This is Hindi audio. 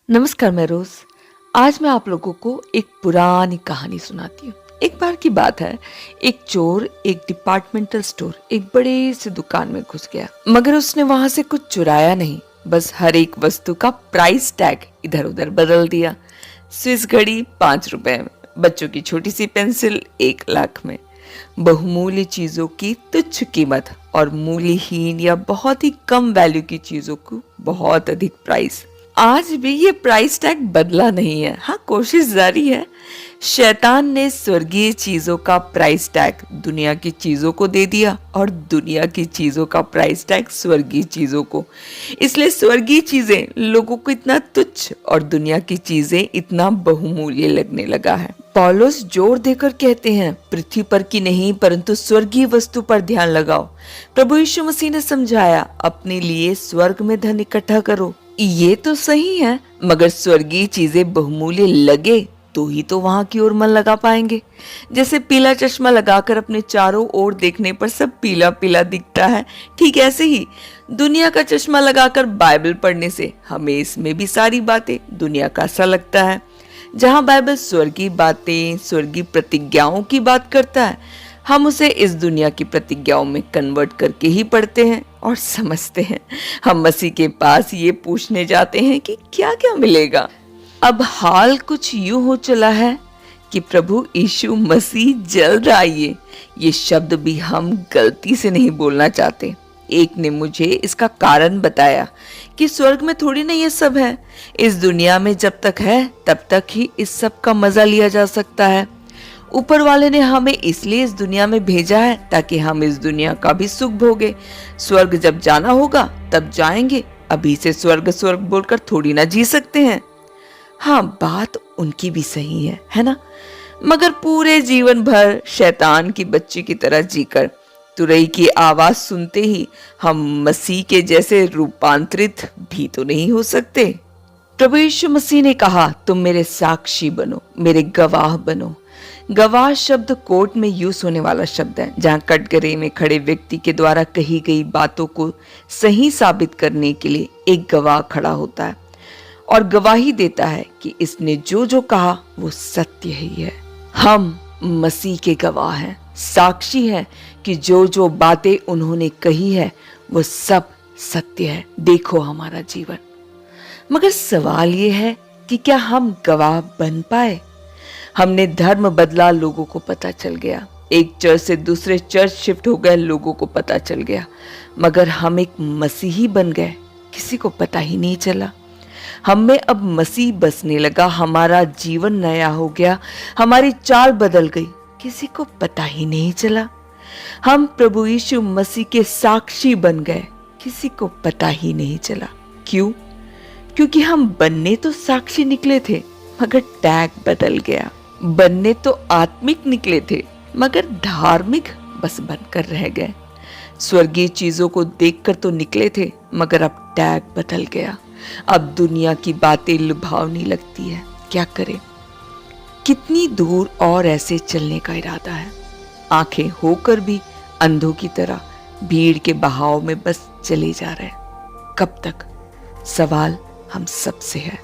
नमस्कार, मैं रोज। आज मैं आप लोगों को एक पुरानी कहानी सुनाती हूँ। एक बार की बात है, एक चोर एक डिपार्टमेंटल स्टोर, एक बड़े से दुकान में घुस गया। मगर उसने वहां से कुछ चुराया नहीं, बस हर एक वस्तु का प्राइस टैग इधर उधर बदल दिया। स्विस घड़ी 5 रुपए में, बच्चों की छोटी सी पेंसिल 1 लाख में, बहुमूल्य चीजों की तुच्छ कीमत और मूल्यहीन या बहुत ही कम वैल्यू की चीजों को बहुत अधिक प्राइस। आज भी ये प्राइस टैग बदला नहीं है। हाँ, कोशिश जारी है। शैतान ने स्वर्गीय चीजों का प्राइस टैग दुनिया की चीजों को दे दिया और दुनिया की चीजों का प्राइस टैग स्वर्गीय चीजों को। इसलिए स्वर्गीय चीजें लोगों को इतना तुच्छ और दुनिया की चीजें इतना बहुमूल्य लगने लगा है। पौलुस जोर देकर कहते हैं, पृथ्वी पर की नहीं परंतु स्वर्गीय वस्तु पर ध्यान लगाओ। प्रभु यीशु मसीह ने समझाया, अपने लिए स्वर्ग में धन इकट्ठा करो। ये तो सही है, मगर स्वर्गीय चीजें बहुमूल्य लगे तो ही तो वहां की ओर मन लगा पाएंगे। जैसे पीला चश्मा लगाकर अपने चारों ओर देखने पर सब पीला पीला दिखता है, ठीक ऐसे ही दुनिया का चश्मा लगाकर बाइबल पढ़ने से हमें इसमें भी सारी बातें दुनिया का सा लगता है। जहां बाइबल स्वर्गीय बातें, स्वर्गीय प्रतिज्ञाओं की बात करता है, हम उसे इस दुनिया की प्रतिज्ञाओं में कन्वर्ट करके ही पढ़ते हैं और समझते हैं। हम मसीह के पास ये पूछने जाते हैं कि क्या क्या मिलेगा। अब हाल कुछ यूं हो चला है कि प्रभु यीशु मसीह जल्द आइए, ये शब्द भी हम गलती से नहीं बोलना चाहते। एक ने मुझे इसका कारण बताया कि स्वर्ग में थोड़ी ना ये सब है। इस दुनिया में जब तक है तब तक ही इस सब का मजा लिया जा सकता है। ऊपर वाले ने हमें इसलिए इस दुनिया में भेजा है ताकि हम इस दुनिया का भी सुख भोगे। स्वर्ग जब जाना होगा तब जाएंगे, अभी से स्वर्ग स्वर्ग बोलकर थोड़ी ना जी सकते हैं। हाँ, बात उनकी भी सही है ना? मगर पूरे जीवन भर शैतान की बच्ची की तरह जीकर तुरई की आवाज सुनते ही हम मसीह के जैसे रूपांतरित भी तो नहीं हो सकते। प्रभु यीशु मसीह ने कहा, तुम मेरे साक्षी बनो, मेरे गवाह बनो। गवाह शब्द कोर्ट में यूज होने वाला शब्द है, जहां कटघरे में खड़े व्यक्ति के द्वारा कही गई बातों को सही साबित करने के लिए एक गवाह खड़ा होता है और गवाही देता है कि इसने जो जो कहा वो सत्य ही है। हम मसीह के गवाह हैं, साक्षी हैं कि जो जो बातें उन्होंने कही है वो सब सत्य है। देखो हमारा जीवन। मगर सवाल ये है कि क्या हम गवाह बन पाए? हमने धर्म बदला, लोगों को पता चल गया। एक चर्च से दूसरे चर्च शिफ्ट हो गए, लोगों को पता चल गया। मगर हम एक मसीही बन गए, किसी को पता ही नहीं चला। हम में अब मसीह बसने लगा, हमारा जीवन नया हो गया, हमारी चाल बदल गई, किसी को पता ही नहीं चला। हम प्रभु यीशु मसीह के साक्षी बन गए, किसी को पता ही नहीं चला। क्यों? क्योंकि हम बनने तो साक्षी निकले थे, मगर टैग बदल गया। बनने तो आत्मिक निकले थे, मगर धार्मिक बस बनकर रह गए। स्वर्गीय चीजों को देखकर तो निकले थे, मगर अब टैग बदल गया। अब दुनिया की बातें लुभावनी लगती है। क्या करें? कितनी दूर और ऐसे चलने का इरादा है? आंखें होकर भी अंधों की तरह भीड़ के बहाव में बस चले जा रहे हैं। कब तक? सवाल हम सबसे है।